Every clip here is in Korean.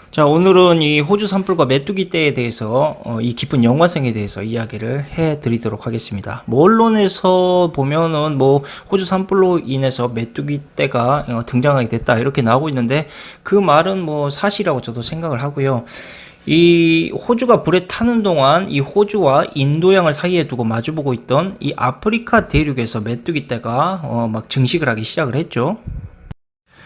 자, 오늘은 이 호주 산불과 메뚜기 떼에 대해서 이 깊은 연관성에 대해서 이야기를 해 드리도록 하겠습니다. 뭐 언론에서 보면은 뭐 호주 산불로 인해서 메뚜기 떼가 등장하게 됐다 이렇게 나오고 있는데 그 말은 뭐 사실이라고 저도 생각을 하고요. 이 호주가 불에 타는 동안 이 호주와 인도양을 사이에 두고 마주보고 있던 이 아프리카 대륙에서 메뚜기 떼가 막 증식을 하기 시작을 했죠.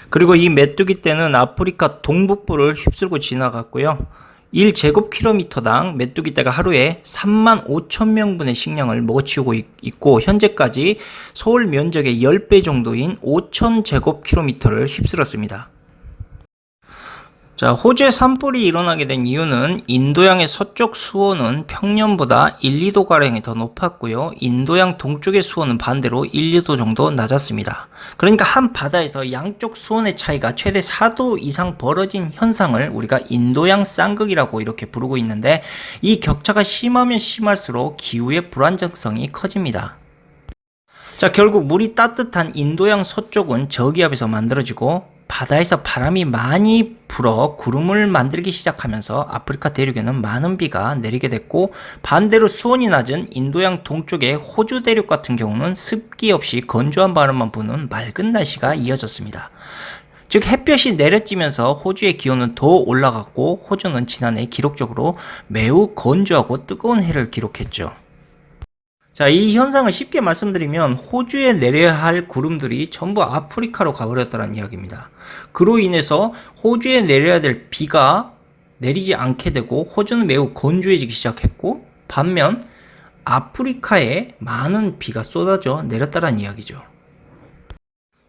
그리고 이 메뚜기 떼는 아프리카 동북부를 휩쓸고 지나갔고요. 1제곱킬로미터당 메뚜기 떼가 하루에 3만 5천 명분의 식량을 먹어치우고 있고 현재까지 서울 면적의 10배 정도인 5천 제곱킬로미터를 휩쓸었습니다. 자, 호주에 산불이 일어나게 된 이유는 인도양의 서쪽 수온은 평년보다 1, 2도가량이 더 높았고요. 인도양 동쪽의 수온은 반대로 1, 2도 정도 낮았습니다. 그러니까 한 바다에서 양쪽 수온의 차이가 최대 4도 이상 벌어진 현상을 우리가 인도양 쌍극이라고 이렇게 부르고 있는데 이 격차가 심하면 심할수록 기후의 불안정성이 커집니다. 자, 결국 물이 따뜻한 인도양 서쪽은 저기압에서 만들어지고 바다에서 바람이 많이 불어 구름을 만들기 시작하면서 아프리카 대륙에는 많은 비가 내리게 됐고 반대로 수온이 낮은 인도양 동쪽의 호주 대륙 같은 경우는 습기 없이 건조한 바람만 부는 맑은 날씨가 이어졌습니다. 즉 햇볕이 내려지면서 호주의 기온은 더 올라갔고 호주는 지난해 기록적으로 매우 건조하고 뜨거운 해를 기록했죠. 자, 이 현상을 쉽게 말씀드리면 호주에 내려야 할 구름들이 전부 아프리카로 가버렸다는 이야기입니다. 그로 인해서 호주에 내려야 될 비가 내리지 않게 되고 호주는 매우 건조해지기 시작했고 반면 아프리카에 많은 비가 쏟아져 내렸다는 이야기죠.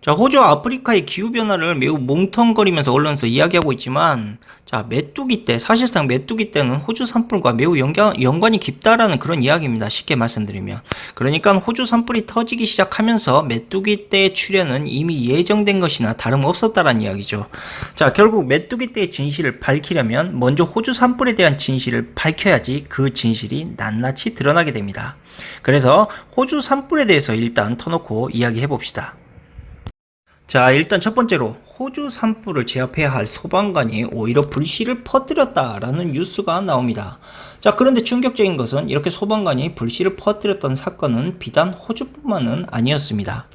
자, 호주와 아프리카의 기후변화를 매우 뭉텅거리면서 언론에서 이야기하고 있지만, 자, 메뚜기 떼, 사실상 메뚜기 떼는 호주 산불과 매우 연관이 깊다라는 그런 이야기입니다. 쉽게 말씀드리면. 그러니까 호주 산불이 터지기 시작하면서 메뚜기 떼의 출현은 이미 예정된 것이나 다름없었다라는 이야기죠. 자, 결국 메뚜기 떼의 진실을 밝히려면 먼저 호주 산불에 대한 진실을 밝혀야지 그 진실이 낱낱이 드러나게 됩니다. 그래서 호주 산불에 대해서 일단 터놓고 이야기해 봅시다. 자, 일단 첫 번째로 호주 산불을 제압해야 할 소방관이 오히려 불씨를 퍼뜨렸다라는 뉴스가 나옵니다. 자, 그런데 충격적인 것은 이렇게 소방관이 불씨를 퍼뜨렸던 사건은 비단 호주뿐만은 아니었습니다.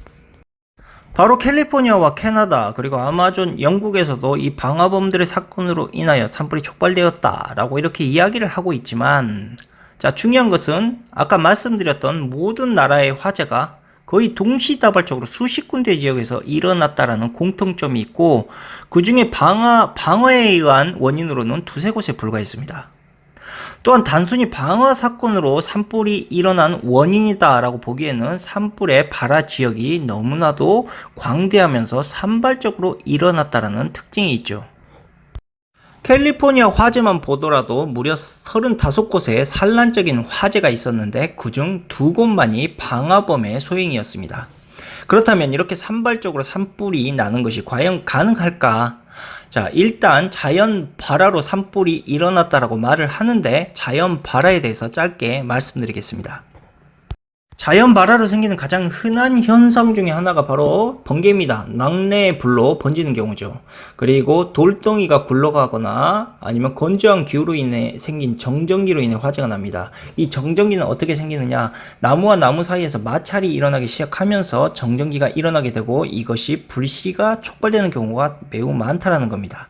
바로 캘리포니아와 캐나다 그리고 아마존 영국에서도 이 방화범들의 사건으로 인하여 산불이 촉발되었다라고 이렇게 이야기를 하고 있지만, 자, 중요한 것은 아까 말씀드렸던 모든 나라의 화재가 거의 동시다발적으로 수십 군데 지역에서 일어났다라는 공통점이 있고 그 중에 방화에 의한 원인으로는 두세 곳에 불과했습니다. 또한 단순히 방화 사건으로 산불이 일어난 원인이다라고 보기에는 산불의 발화 지역이 너무나도 광대하면서 산발적으로 일어났다라는 특징이 있죠. 캘리포니아 화재만 보더라도 무려 35곳에 산란적인 화재가 있었는데 그중 2곳만이 방화범의 소행이었습니다. 그렇다면 이렇게 산발적으로 산불이 나는 것이 과연 가능할까? 자, 일단 자연 발화로 산불이 일어났다라고 말을 하는데 자연 발화에 대해서 짧게 말씀드리겠습니다. 자연 발화로 생기는 가장 흔한 현상 중에 하나가 바로 번개입니다. 낙뢰의 불로 번지는 경우죠. 그리고 돌덩이가 굴러가거나 아니면 건조한 기후로 인해 생긴 정전기로 인해 화재가 납니다. 이 정전기는 어떻게 생기느냐? 나무와 나무 사이에서 마찰이 일어나기 시작하면서 정전기가 일어나게 되고 이것이 불씨가 촉발되는 경우가 매우 많다라는 겁니다.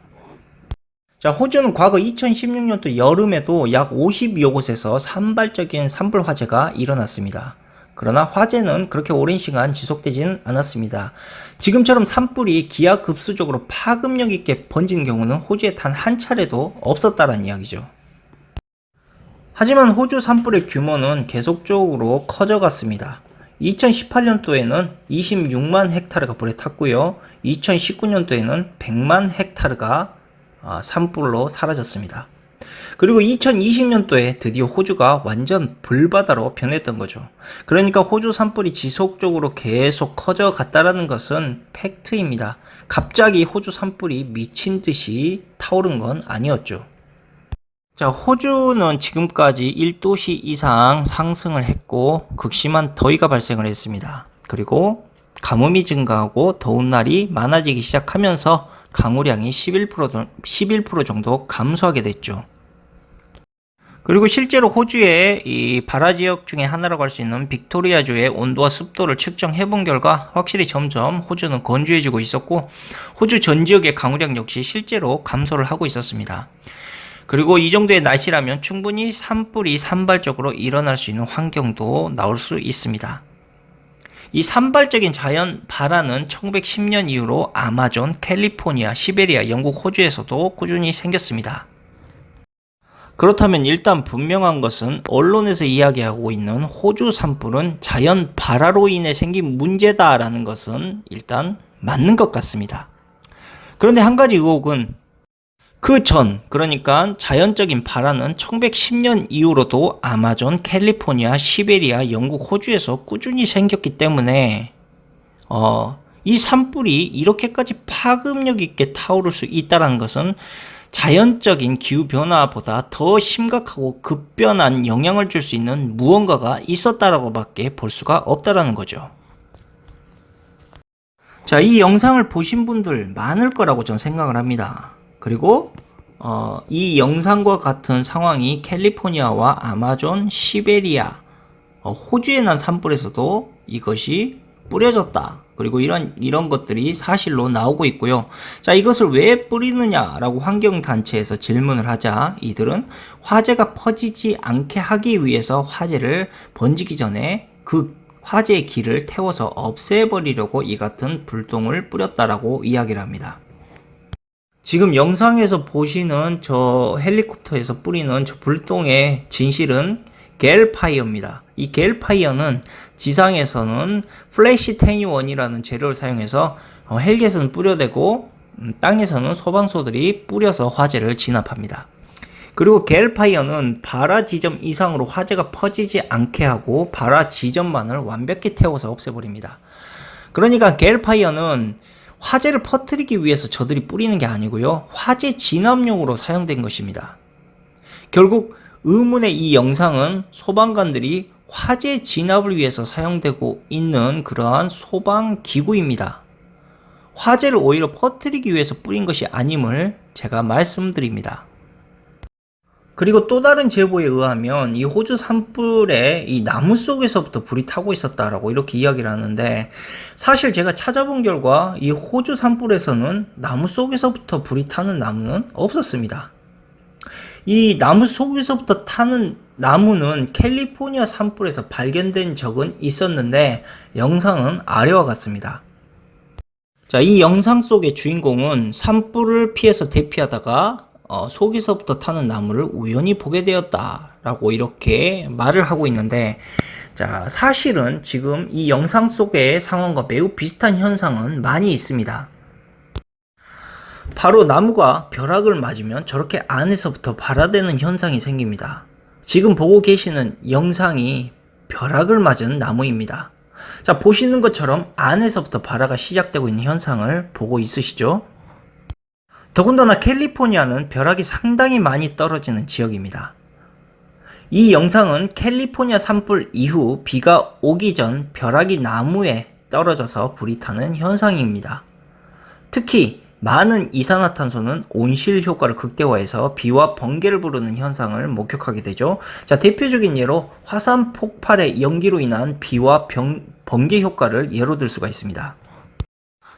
자, 호주는 과거 2016년도 여름에도 약 50여 곳에서 산발적인 산불 화재가 일어났습니다. 그러나 화재는 그렇게 오랜 시간 지속되지는 않았습니다. 지금처럼 산불이 기하급수적으로 파급력 있게 번지는 경우는 호주에 단 한 차례도 없었다는 이야기죠. 하지만 호주 산불의 규모는 계속적으로 커져갔습니다. 2018년도에는 26만 헥타르가 불에 탔고요. 2019년도에는 100만 헥타르가 산불로 사라졌습니다. 그리고 2020년도에 드디어 호주가 완전 불바다로 변했던 거죠. 그러니까 호주 산불이 지속적으로 계속 커져갔다는 것은 팩트입니다. 갑자기 호주 산불이 미친 듯이 타오른 건 아니었죠. 자, 호주는 지금까지 1도씨 이상 상승을 했고 극심한 더위가 발생을 했습니다. 그리고 가뭄이 증가하고 더운 날이 많아지기 시작하면서 강우량이 11% 정도 감소하게 됐죠. 그리고 실제로 호주의 이 발화 지역 중에 하나라고 할 수 있는 빅토리아주의 온도와 습도를 측정해 본 결과 확실히 점점 호주는 건조해지고 있었고, 호주 전 지역의 강우량 역시 실제로 감소를 하고 있었습니다. 그리고 이 정도의 날씨라면 충분히 산불이 산발적으로 일어날 수 있는 환경도 나올 수 있습니다. 이 산발적인 자연 발화는 1910년 이후로 아마존, 캘리포니아, 시베리아, 영국, 호주에서도 꾸준히 생겼습니다. 그렇다면 일단 분명한 것은 언론에서 이야기하고 있는 호주 산불은 자연 발화로 인해 생긴 문제다라는 것은 일단 맞는 것 같습니다. 그런데 한 가지 의혹은 그러니까 자연적인 발화는 1910년 이후로도 아마존, 캘리포니아, 시베리아, 영국, 호주에서 꾸준히 생겼기 때문에 이 산불이 이렇게까지 파급력 있게 타오를 수 있다는 것은 자연적인 기후변화보다 더 심각하고 급변한 영향을 줄 수 있는 무언가가 있었다라고 밖에 볼 수가 없다라는 거죠. 자, 이 영상을 보신 분들 많을 거라고 저는 생각을 합니다. 그리고 이 영상과 같은 상황이 캘리포니아와 아마존, 시베리아, 호주에 난 산불에서도 이것이 뿌려졌다. 그리고 이런 것들이 사실로 나오고 있고요. 자, 이것을 왜 뿌리느냐라고 환경단체에서 질문을 하자 이들은 화재가 퍼지지 않게 하기 위해서 화재를 번지기 전에 그 화재의 길을 태워서 없애버리려고 이 같은 불똥을 뿌렸다라고 이야기를 합니다. 지금 영상에서 보시는 저 헬리콥터에서 뿌리는 저 불똥의 진실은 겔파이어입니다. 이 겔파이어는 지상에서는 플래시 테뉴원이라는 재료를 사용해서 헬기에서는 뿌려대고 땅에서는 소방서들이 뿌려서 화재를 진압합니다. 그리고 겔파이어는 발화 지점 이상으로 화재가 퍼지지 않게 하고 발화 지점만을 완벽히 태워서 없애버립니다. 그러니까 겔파이어는 화재를 퍼뜨리기 위해서 저들이 뿌리는 게 아니고요, 화재 진압용으로 사용된 것입니다. 결국 의문의 이 영상은 소방관들이 화재 진압을 위해서 사용되고 있는 그러한 소방기구입니다. 화재를 오히려 퍼뜨리기 위해서 뿌린 것이 아님을 제가 말씀드립니다. 그리고 또 다른 제보에 의하면 이 호주 산불에 이 나무 속에서부터 불이 타고 있었다라고 이렇게 이야기를 하는데, 사실 제가 찾아본 결과 이 호주 산불에서는 나무 속에서부터 불이 타는 나무는 없었습니다. 이 나무 속에서부터 타는 나무는 캘리포니아 산불에서 발견된 적은 있었는데 영상은 아래와 같습니다. 자, 이 영상 속의 주인공은 산불을 피해서 대피하다가 속에서부터 타는 나무를 우연히 보게 되었다라고 이렇게 말을 하고 있는데, 자, 사실은 지금 이 영상 속의 상황과 매우 비슷한 현상은 많이 있습니다. 바로 나무가 벼락을 맞으면 저렇게 안에서부터 발화되는 현상이 생깁니다. 지금 보고 계시는 영상이 벼락을 맞은 나무입니다. 자, 보시는 것처럼 안에서부터 발화가 시작되고 있는 현상을 보고 있으시죠? 더군다나 캘리포니아는 벼락이 상당히 많이 떨어지는 지역입니다. 이 영상은 캘리포니아 산불 이후 비가 오기 전 벼락이 나무에 떨어져서 불이 타는 현상입니다. 특히 많은 이산화탄소는 온실 효과를 극대화해서 비와 번개를 부르는 현상을 목격하게 되죠. 자, 대표적인 예로 화산 폭발의 연기로 인한 비와 번개 효과를 예로 들 수가 있습니다.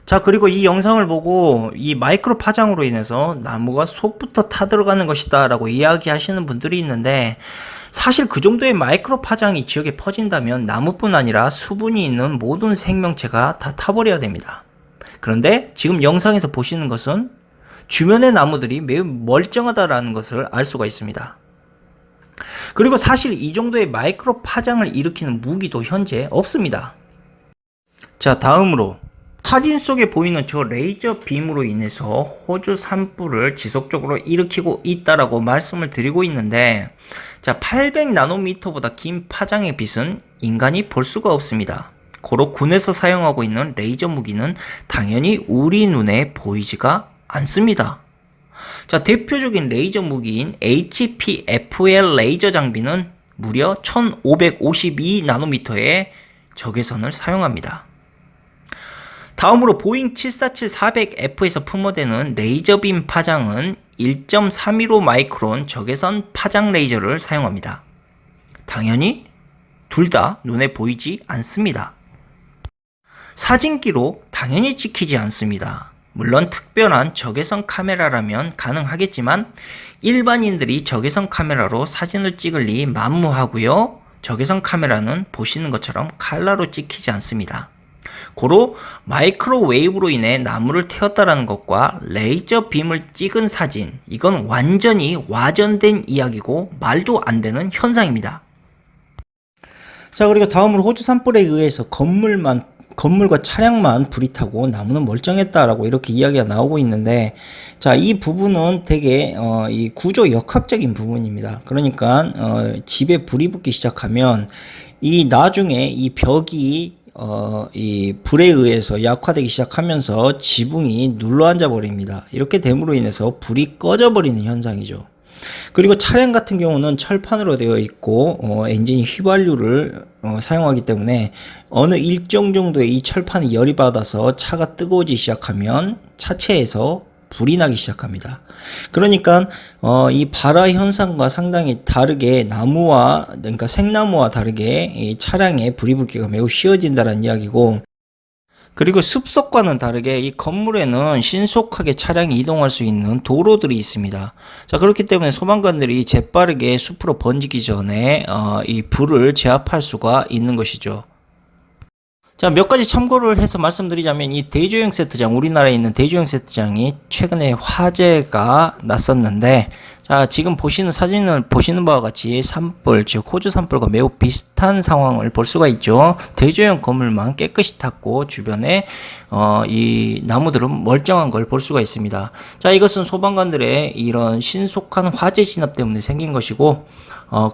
자, 그리고 이 영상을 보고 이 마이크로 파장으로 인해서 나무가 속부터 타들어가는 것이다 라고 이야기하시는 분들이 있는데, 사실 그 정도의 마이크로 파장이 지역에 퍼진다면 나무뿐 아니라 수분이 있는 모든 생명체가 다 타버려야 됩니다. 그런데 지금 영상에서 보시는 것은 주변의 나무들이 매우 멀쩡하다라는 것을 알 수가 있습니다. 그리고 사실 이 정도의 마이크로 파장을 일으키는 무기도 현재 없습니다. 자, 다음으로 사진 속에 보이는 저 레이저 빔으로 인해서 호주 산불을 지속적으로 일으키고 있다라고 말씀을 드리고 있는데, 자, 800나노미터보다 긴 파장의 빛은 인간이 볼 수가 없습니다. 고로 군에서 사용하고 있는 레이저 무기는 당연히 우리 눈에 보이지가 않습니다. 자, 대표적인 레이저 무기인 HPFL 레이저 장비는 무려 1552나노미터의 적외선을 사용합니다. 다음으로 보잉 747-400F에서 품어대는 레이저빔 파장은 1.315 마이크론 적외선 파장 레이저를 사용합니다. 당연히 둘 다 눈에 보이지 않습니다. 사진기로 당연히 찍히지 않습니다. 물론 특별한 적외선 카메라라면 가능하겠지만 일반인들이 적외선 카메라로 사진을 찍을 리 만무하고요. 적외선 카메라는 보시는 것처럼 칼라로 찍히지 않습니다. 고로 마이크로웨이브로 인해 나무를 태웠다라는 것과 레이저 빔을 찍은 사진, 이건 완전히 와전된 이야기고 말도 안 되는 현상입니다. 자, 그리고 다음으로 호주 산불에 의해서 건물과 차량만 불이 타고 나무는 멀쩡했다라고 이렇게 이야기가 나오고 있는데, 자, 이 부분은 되게 이 구조 역학적인 부분입니다. 그러니까 집에 불이 붙기 시작하면 이 나중에 이 벽이 이 불에 의해서 약화되기 시작하면서 지붕이 눌러앉아 버립니다. 이렇게 됨으로 인해서 불이 꺼져 버리는 현상이죠. 그리고 차량 같은 경우는 철판으로 되어 있고 엔진이 휘발유를 사용하기 때문에 어느 일정 정도의 이 철판이 열이 받아서 차가 뜨거워지기 시작하면 차체에서 불이 나기 시작합니다. 그러니까 이 발화 현상과 상당히 다르게 그러니까 생나무와 다르게 이 차량에 불이 붙기가 매우 쉬워진다는 이야기고, 그리고 숲속과는 다르게 이 건물에는 신속하게 차량이 이동할 수 있는 도로들이 있습니다. 자, 그렇기 때문에 소방관들이 재빠르게 숲으로 번지기 전에 이 불을 제압할 수가 있는 것이죠. 자, 몇 가지 참고를 해서 말씀드리자면 이 대조영 세트장, 우리나라에 있는 대조영 세트장이 최근에 화재가 났었는데, 자, 지금 보시는 사진을 보시는 바와 같이 산불, 즉 호주 산불과 매우 비슷한 상황을 볼 수가 있죠. 대조영 건물만 깨끗이 탔고 주변에 이 나무들은 멀쩡한 걸 볼 수가 있습니다. 자, 이것은 소방관들의 이런 신속한 화재 진압 때문에 생긴 것이고,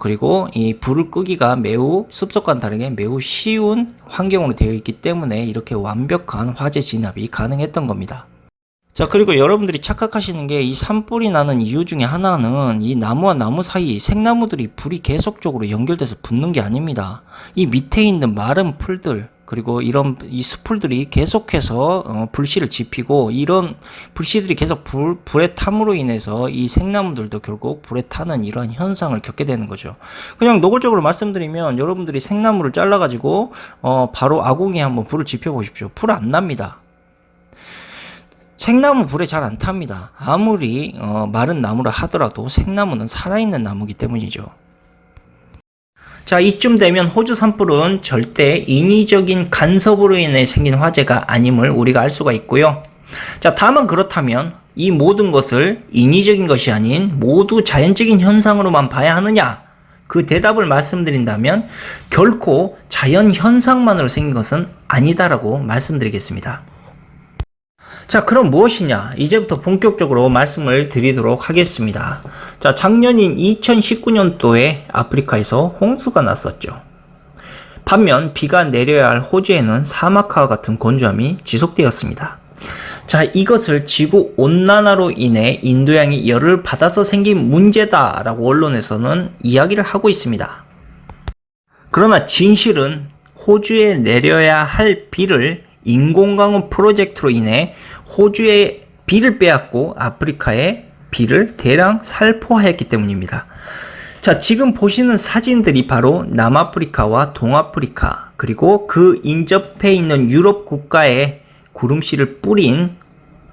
그리고 이 불을 끄기가 매우 숲속과는 다르게 매우 쉬운 환경으로 되어 있기 때문에 이렇게 완벽한 화재 진압이 가능했던 겁니다. 자, 그리고 여러분들이 착각하시는 게 이 산불이 나는 이유 중에 하나는 이 나무와 나무 사이 생나무들이 불이 계속적으로 연결돼서 붙는 게 아닙니다. 이 밑에 있는 마른 풀들, 그리고 이런 이 숲풀들이 계속해서 불씨를 지피고, 이런 불씨들이 계속 불에 탐으로 인해서 이 생나무들도 결국 불에 타는 이러한 현상을 겪게 되는 거죠. 그냥 노골적으로 말씀드리면 여러분들이 생나무를 잘라가지고 바로 아궁이에 한번 불을 지펴 보십시오. 불 안 납니다. 생나무 불에 잘 안 탑니다. 아무리 마른 나무라 하더라도 생나무는 살아있는 나무이기 때문이죠. 자, 이쯤 되면 호주 산불은 절대 인위적인 간섭으로 인해 생긴 화재가 아님을 우리가 알 수가 있고요. 자, 다만 그렇다면 이 모든 것을 인위적인 것이 아닌 모두 자연적인 현상으로만 봐야 하느냐? 그 대답을 말씀드린다면 결코 자연 현상만으로 생긴 것은 아니다라고 말씀드리겠습니다. 자, 그럼 무엇이냐? 이제부터 본격적으로 말씀을 드리도록 하겠습니다. 자, 작년인 2019년도에 아프리카에서 홍수가 났었죠. 반면 비가 내려야 할 호주에는 사막화와 같은 건조함이 지속되었습니다. 자, 이것을 지구 온난화로 인해 인도양이 열을 받아서 생긴 문제다라고 언론에서는 이야기를 하고 있습니다. 그러나 진실은 호주에 내려야 할 비를 인공강우 프로젝트로 인해 호주의 비를 빼앗고 아프리카의 비를 대량 살포하였기 때문입니다. 자, 지금 보시는 사진들이 바로 남아프리카와 동아프리카, 그리고 그 인접해 있는 유럽 국가에 구름씨를 뿌린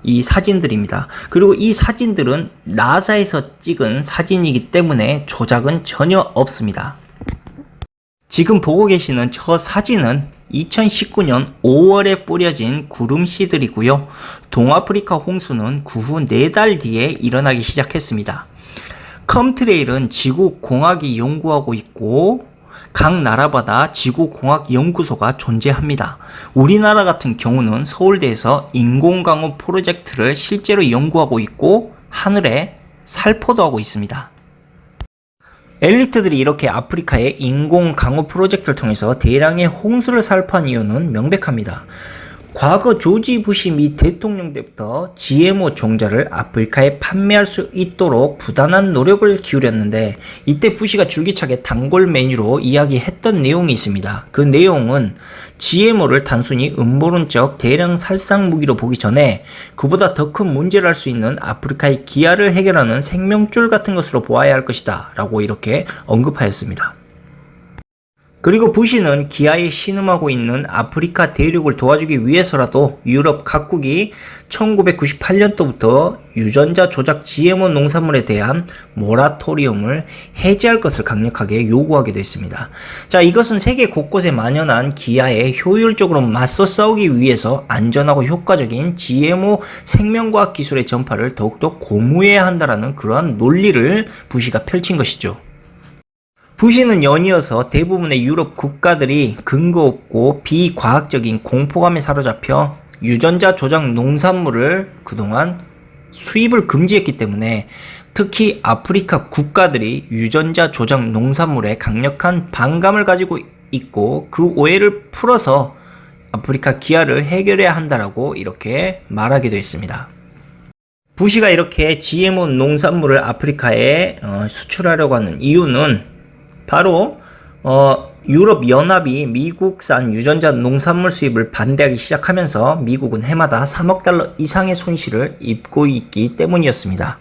이 사진들입니다. 그리고 이 사진들은 나사에서 찍은 사진이기 때문에 조작은 전혀 없습니다. 지금 보고 계시는 저 사진은 2019년 5월에 뿌려진 구름씨들이고요. 동아프리카 홍수는 그 후 4달 뒤에 일어나기 시작했습니다. 컴트레일은 지구공학이 연구하고 있고 각 나라마다 지구공학연구소가 존재합니다. 우리나라 같은 경우는 서울대에서 인공강우 프로젝트를 실제로 연구하고 있고 하늘에 살포도 하고 있습니다. 엘리트들이 이렇게 아프리카의 인공강우 프로젝트를 통해서 대량의 홍수를 살포한 이유는 명백합니다. 과거 조지 부시 미 대통령 때부터 GMO 종자를 아프리카에 판매할 수 있도록 부단한 노력을 기울였는데, 이때 부시가 줄기차게 단골 메뉴로 이야기했던 내용이 있습니다. 그 내용은 GMO를 단순히 음모론적 대량 살상 무기로 보기 전에 그보다 더 큰 문제를 할 수 있는 아프리카의 기아를 해결하는 생명줄 같은 것으로 보아야 할 것이다 라고 이렇게 언급하였습니다. 그리고 부시는 기아에 신음하고 있는 아프리카 대륙을 도와주기 위해서라도 유럽 각국이 1998년도부터 유전자 조작 GMO 농산물에 대한 모라토리움을 해제할 것을 강력하게 요구하기도 했습니다. 자, 이것은 세계 곳곳에 만연한 기아에 효율적으로 맞서 싸우기 위해서 안전하고 효과적인 GMO 생명과학 기술의 전파를 더욱더 고무해야 한다는 그러한 논리를 부시가 펼친 것이죠. 부시는 연이어서 대부분의 유럽 국가들이 근거 없고 비과학적인 공포감에 사로잡혀 유전자 조작 농산물을 그동안 수입을 금지했기 때문에, 특히 아프리카 국가들이 유전자 조작 농산물에 강력한 반감을 가지고 있고 그 오해를 풀어서 아프리카 기아를 해결해야 한다라고 이렇게 말하기도 했습니다. 부시가 이렇게 GMO 농산물을 아프리카에 수출하려고 하는 이유는 바로 유럽 연합이 미국산 유전자 농산물 수입을 반대하기 시작하면서 미국은 해마다 3억 달러 이상의 손실을 입고 있기 때문이었습니다.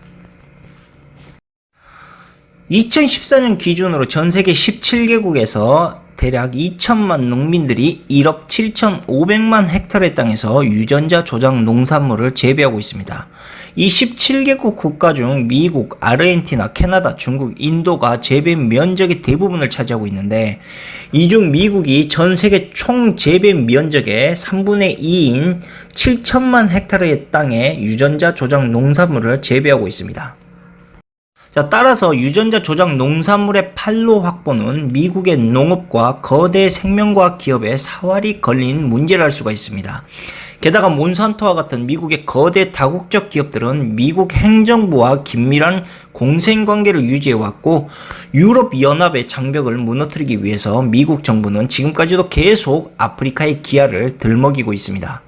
2014년 기준으로 전 세계 17개국에서 대략 2천만 농민들이 1억 7,500만 헥타르의 땅에서 유전자 조작 농산물을 재배하고 있습니다. 이 17개국 국가 중 미국, 아르헨티나, 캐나다, 중국, 인도가 재배 면적의 대부분을 차지하고 있는데, 이 중 미국이 전 세계 총 재배 면적의 3분의 2인 7천만 헥타르의 땅에 유전자 조작 농산물을 재배하고 있습니다. 자, 따라서 유전자 조작 농산물의 판로 확보는 미국의 농업과 거대 생명과학 기업의 사활이 걸린 문제를 할 수가 있습니다. 게다가 몬산토와 같은 미국의 거대 다국적 기업들은 미국 행정부와 긴밀한 공생관계를 유지해왔고, 유럽연합의 장벽을 무너뜨리기 위해서 미국 정부는 지금까지도 계속 아프리카의 기아를 들먹이고 있습니다.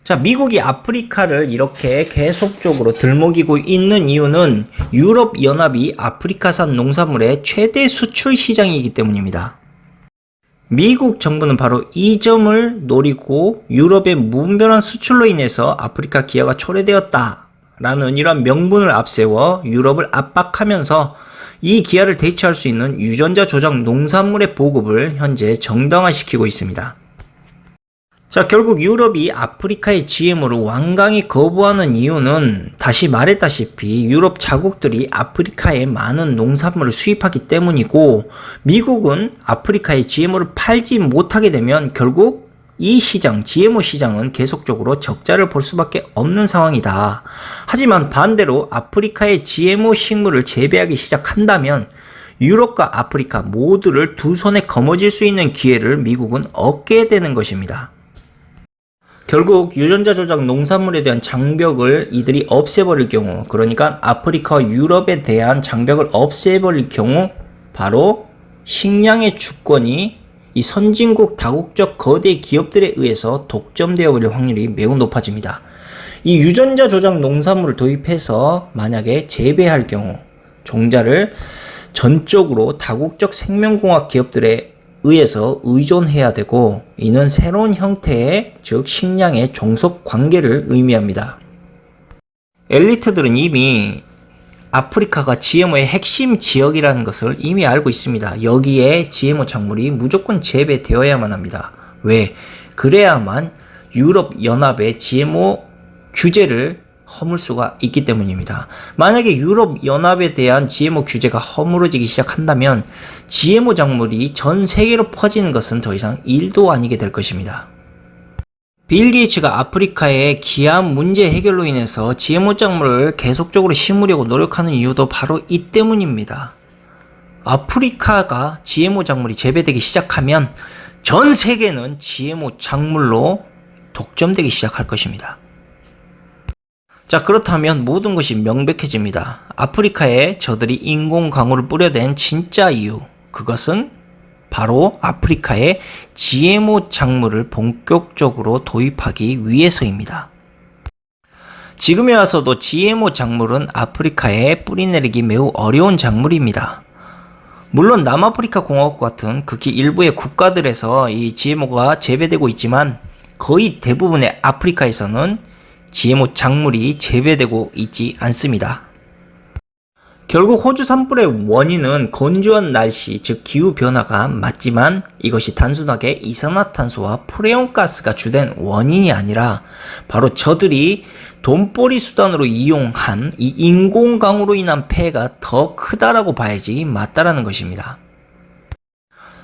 자, 미국이 아프리카를 이렇게 계속적으로 들먹이고 있는 이유는 유럽연합이 아프리카산 농산물의 최대 수출 시장이기 때문입니다. 미국 정부는 바로 이 점을 노리고 유럽의 무분별한 수출로 인해서 아프리카 기아가 초래되었다라는 이런 명분을 앞세워 유럽을 압박하면서 이 기아를 대체할 수 있는 유전자 조작 농산물의 보급을 현재 정당화시키고 있습니다. 자, 결국 유럽이 아프리카의 GMO를 완강히 거부하는 이유는 다시 말했다시피 유럽 자국들이 아프리카에 많은 농산물을 수입하기 때문이고, 미국은 아프리카의 GMO를 팔지 못하게 되면 결국 이 시장, GMO 시장은 계속적으로 적자를 볼 수밖에 없는 상황이다. 하지만 반대로 아프리카의 GMO 식물을 재배하기 시작한다면 유럽과 아프리카 모두를 두 손에 거머쥘 수 있는 기회를 미국은 얻게 되는 것입니다. 결국 유전자 조작 농산물에 대한 장벽을 이들이 없애버릴 경우, 그러니까 아프리카와 유럽에 대한 장벽을 없애버릴 경우 바로 식량의 주권이 이 선진국 다국적 거대 기업들에 의해서 독점되어 버릴 확률이 매우 높아집니다. 이 유전자 조작 농산물을 도입해서 만약에 재배할 경우 종자를 전적으로 다국적 생명공학 기업들에 의해서 의존해야 되고, 이는 새로운 형태의 즉 식량의 종속 관계를 의미합니다. 엘리트들은 이미 아프리카가 GMO의 핵심 지역이라는 것을 이미 알고 있습니다. 여기에 GMO 작물이 무조건 재배되어야만 합니다. 왜? 그래야만 유럽연합의 GMO 규제를 허물 수가 있기 때문입니다. 만약에 유럽연합에 대한 GMO 규제가 허물어지기 시작한다면 GMO 작물이 전 세계로 퍼지는 것은 더 이상 일도 아니게 될 것입니다. 빌 게이츠가 아프리카의 기아 문제 해결로 인해서 GMO 작물을 계속적으로 심으려고 노력하는 이유도 바로 이 때문입니다. 아프리카가 GMO 작물이 재배되기 시작하면 전 세계는 GMO 작물로 독점되기 시작할 것입니다. 자, 그렇다면 모든 것이 명백해집니다. 아프리카에 저들이 인공 강우를 뿌려댄 진짜 이유, 그것은 바로 아프리카에 GMO 작물을 본격적으로 도입하기 위해서입니다. 지금에 와서도 GMO 작물은 아프리카에 뿌리내리기 매우 어려운 작물입니다. 물론 남아프리카 공화국 같은 극히 일부의 국가들에서 이 GMO가 재배되고 있지만 거의 대부분의 아프리카에서는 GMO 작물이 재배되고 있지 않습니다. 결국 호주 산불의 원인은 건조한 날씨, 즉 기후변화가 맞지만 이것이 단순하게 이산화탄소와 프레온가스가 주된 원인이 아니라 바로 저들이 돈벌이 수단으로 이용한 이 인공강우로 인한 폐해가 더 크다라고 봐야지 맞다라는 것입니다.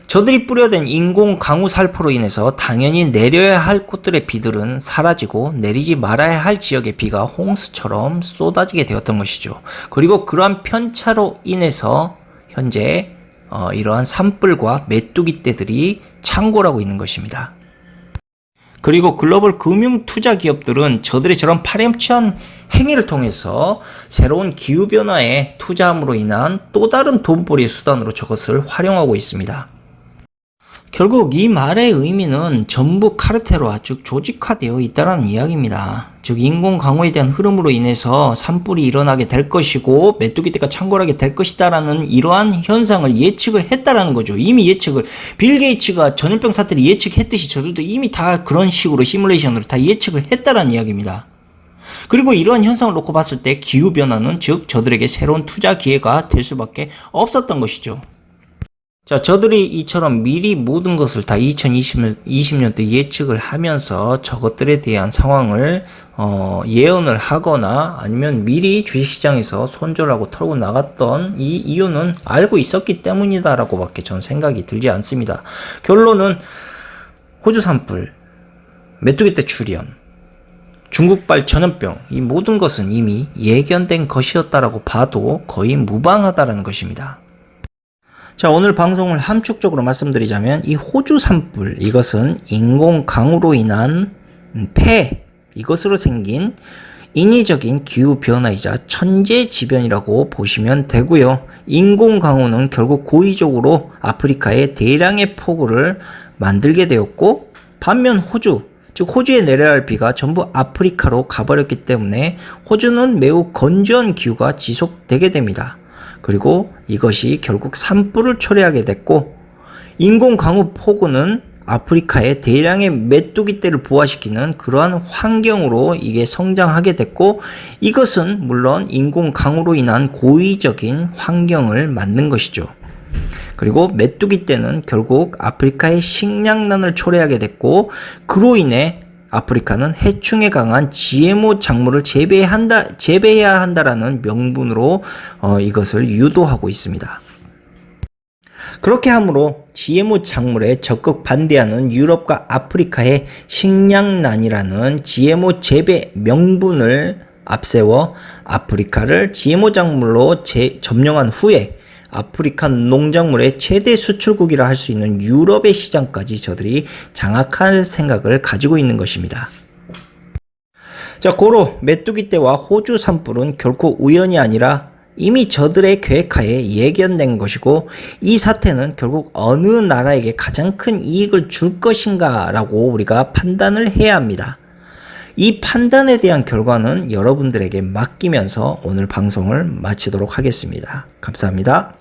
저들이 뿌려댄 인공강우 살포로 인해서 당연히 내려야 할 곳들의 비들은 사라지고 내리지 말아야 할 지역의 비가 홍수처럼 쏟아지게 되었던 것이죠. 그리고 그러한 편차로 인해서 현재 이러한 산불과 메뚜기 떼들이 창궐하고 있는 것입니다. 그리고 글로벌 금융 투자 기업들은 저들의 저런 파렴치한 행위를 통해서 새로운 기후변화에 투자함으로 인한 또 다른 돈벌이 수단으로 저것을 활용하고 있습니다. 결국 이 말의 의미는 전부 카르텔화, 즉 조직화되어 있다는 이야기입니다. 즉 인공강우에 대한 흐름으로 인해서 산불이 일어나게 될 것이고 메뚜기떼가 창궐하게 될 것이다라는 이러한 현상을 예측을 했다라는 거죠. 이미 예측을 빌 게이츠가 전염병 사태를 예측했듯이 저들도 이미 다 그런 식으로 시뮬레이션으로 다 예측을 했다라는 이야기입니다. 그리고 이러한 현상을 놓고 봤을 때 기후변화는 즉 저들에게 새로운 투자 기회가 될 수밖에 없었던 것이죠. 자, 저들이 이처럼 미리 모든 것을 다 2020년도 예측을 하면서 저것들에 대한 상황을 예언을 하거나 아니면 미리 주식시장에서 손절하고 털고 나갔던 이 이유는 알고 있었기 때문이다라고 밖에 전 생각이 들지 않습니다. 결론은 호주 산불, 메뚜기떼 출현, 중국발 전염병, 이 모든 것은 이미 예견된 것이었다라고 봐도 거의 무방하다라는 것입니다. 자, 오늘 방송을 함축적으로 말씀드리자면 이 호주 산불, 이것은 인공강우로 인한 폐해, 이것으로 생긴 인위적인 기후변화이자 천재지변이라고 보시면 되고요. 인공강우는 결국 고의적으로 아프리카에 대량의 폭우를 만들게 되었고, 반면 호주, 즉 호주에 내려야 할 비가 전부 아프리카로 가버렸기 때문에 호주는 매우 건조한 기후가 지속되게 됩니다. 그리고 이것이 결국 산불을 초래하게 됐고, 인공강우 폭우는 아프리카의 대량의 메뚜기떼를 부화시키는 그러한 환경으로 이게 성장하게 됐고, 이것은 물론 인공강우로 인한 고의적인 환경을 만든 것이죠. 그리고 메뚜기떼는 결국 아프리카의 식량난을 초래하게 됐고, 그로 인해 아프리카는 해충에 강한 GMO 작물을 재배해야 한다라는 명분으로 이것을 유도하고 있습니다. 그렇게 함으로 GMO 작물에 적극 반대하는 유럽과 아프리카의 식량난이라는 GMO 재배 명분을 앞세워 아프리카를 GMO 작물로 점령한 후에 아프리카 농작물의 최대 수출국이라 할 수 있는 유럽의 시장까지 저들이 장악할 생각을 가지고 있는 것입니다. 자, 고로 메뚜기떼와 호주 산불은 결코 우연이 아니라 이미 저들의 계획하에 예견된 것이고, 이 사태는 결국 어느 나라에게 가장 큰 이익을 줄 것인가 라고 우리가 판단을 해야 합니다. 이 판단에 대한 결과는 여러분들에게 맡기면서 오늘 방송을 마치도록 하겠습니다. 감사합니다.